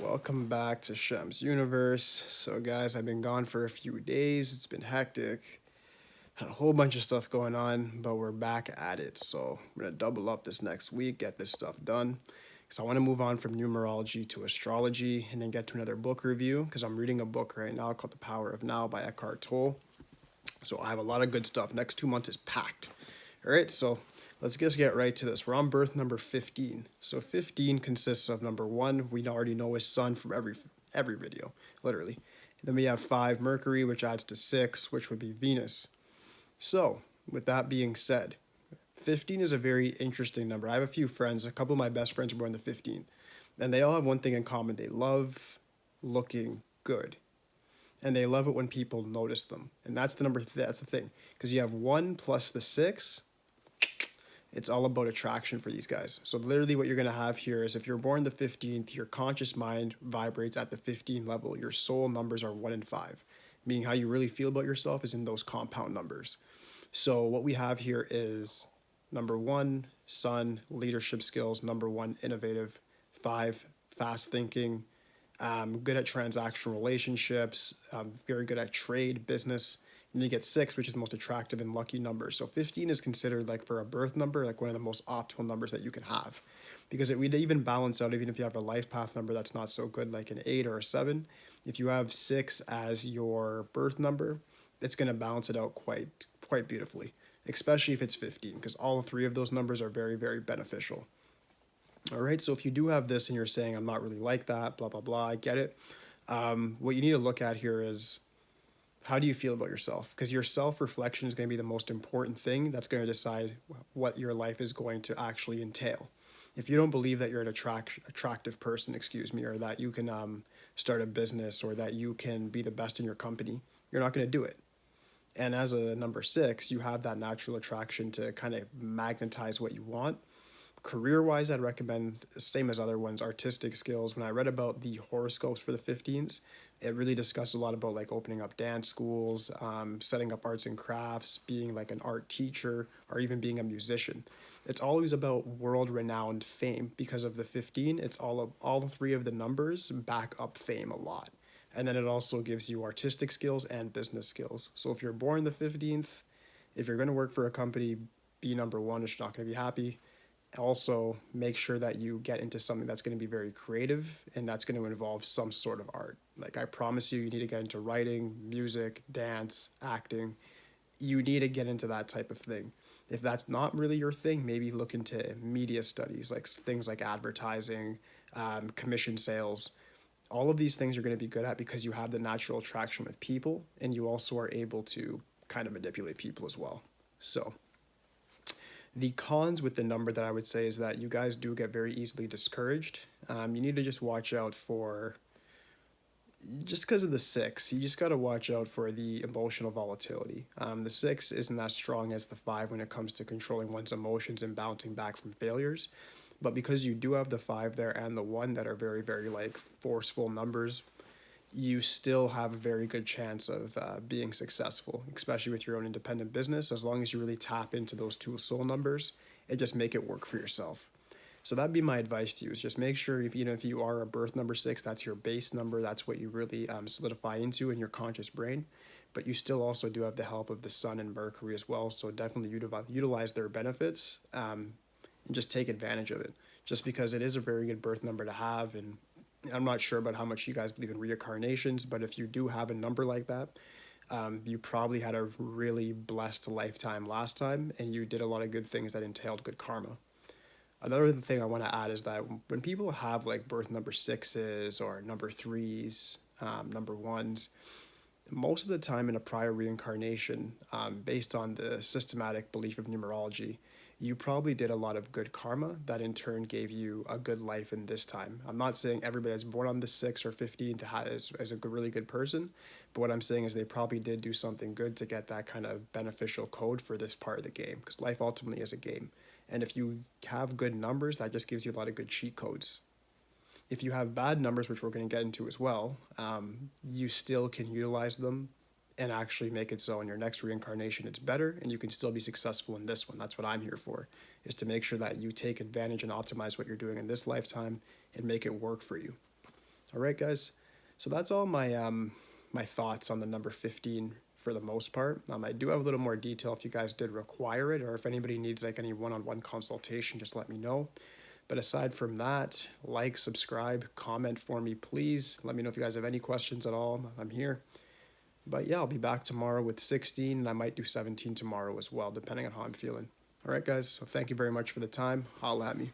Welcome back to Shem's Universe. So, guys, I've been gone for a few days. It's been hectic. Had a whole bunch of stuff going on, but we're back at it. So, I'm going to double up this next week, get this stuff done. Because I want to move on from numerology to astrology and then get to another book review. Because I'm reading a book right now called The Power of Now by Eckhart Tolle. So, I have a lot of good stuff. Next 2 months is packed. All right, so let's just get right to this. We're on birth number 15. So 15 consists of number 1, we already know is Sun from every video, literally. Then we have 5, Mercury, which adds to 6, which would be Venus. So, with that being said, 15 is a very interesting number. I have a few friends, a couple of my best friends are born the 15th, and they all have one thing in common. They love looking good. And they love it when people notice them. And that's that's the thing. Because you have 1 plus the 6, it's all about attraction for these guys. So literally what you're going to have here is if you're born the 15th, your conscious mind vibrates at the 15 level. Your soul numbers are 1 and 5, meaning how you really feel about yourself is in those compound numbers. So what we have here is number 1, Sun, leadership skills. Number 1, innovative. 5, fast thinking. Good at transactional relationships. Very good at trade, business. And you get 6, which is the most attractive and lucky number. So 15 is considered, like, for a birth number, like one of the most optimal numbers that you can have, because it would even balance out even if you have a life path number that's not so good, like an 8 or a 7. If you have 6 as your birth number, it's going to balance it out quite beautifully, especially if it's 15, because all 3 of those numbers are very, very beneficial. All right, so if you do have this and you're saying, I'm not really like that, blah, blah, blah, I get it. What you need to look at here is, how do you feel about yourself? Because your self-reflection is going to be the most important thing that's going to decide what your life is going to actually entail. If you don't believe that you're an attractive person, or that you can start a business, or that you can be the best in your company, you're not going to do it. And as a number 6, you have that natural attraction to kind of magnetize what you want. Career-wise, I'd recommend, same as other ones, artistic skills. When I read about the horoscopes for the 15s, it really discussed a lot about, like, opening up dance schools, setting up arts and crafts, being like an art teacher, or even being a musician. It's always about world-renowned fame because of the 15. It's all 3 of the numbers back up fame a lot. And then it also gives you artistic skills and business skills. So if you're born the 15th, if you're going to work for a company, be number 1, it's not going to be happy. Also, make sure that you get into something that's going to be very creative and that's going to involve some sort of art. Like, I promise you, you need to get into writing, music, dance, acting. You need to get into that type of thing. If that's not really your thing, maybe look into media studies, like things like advertising, commission sales. All of these things you're going to be good at because you have the natural attraction with people, and you also are able to kind of manipulate people as well. So, the cons with the number that I would say is that you guys do get very easily discouraged. You need to just watch out for, just because of the 6, you just got to watch out for the emotional volatility. The 6 isn't as strong as the 5 when it comes to controlling one's emotions and bouncing back from failures. But because you do have the 5 there and the 1 that are very, very, like, forceful numbers, you still have a very good chance of being successful, especially with your own independent business, as long as you really tap into those 2 soul numbers and just make it work for yourself. So that'd be my advice to you, is just make sure, if you are a birth number 6, that's your base number, that's what you really solidify into in your conscious brain. But you still also do have the help of the Sun and Mercury as well, so definitely utilize their benefits, and just take advantage of it. Just because it is a very good birth number to have, and I'm not sure about how much you guys believe in reincarnations, but if you do have a number like that, you probably had a really blessed lifetime last time, and you did a lot of good things that entailed good karma. Another thing I want to add is that when people have, like, birth number 6s or number 3s, number 1s, most of the time in a prior reincarnation, based on the systematic belief of numerology, you probably did a lot of good karma that in turn gave you a good life in this time. I'm not saying everybody that's born on the 6 or 15 is a really good person, but what I'm saying is they probably did do something good to get that kind of beneficial code for this part of the game, because life ultimately is a game. And if you have good numbers, that just gives you a lot of good cheat codes. If you have bad numbers, which we're going to get into as well, you still can utilize them and actually make it so in your next reincarnation it's better, and you can still be successful in this one. That's what I'm here for, is to make sure that you take advantage and optimize what you're doing in this lifetime and make it work for you. All right, guys. So that's all my my thoughts on the number 15 for the most part. I do have a little more detail if you guys did require it, or if anybody needs like any one-on-one consultation, just let me know. But aside from that, like, subscribe, comment for me, please. Let me know if you guys have any questions at all. I'm here. But yeah, I'll be back tomorrow with 16, and I might do 17 tomorrow as well, depending on how I'm feeling. All right, guys. So thank you very much for the time. Holla at me.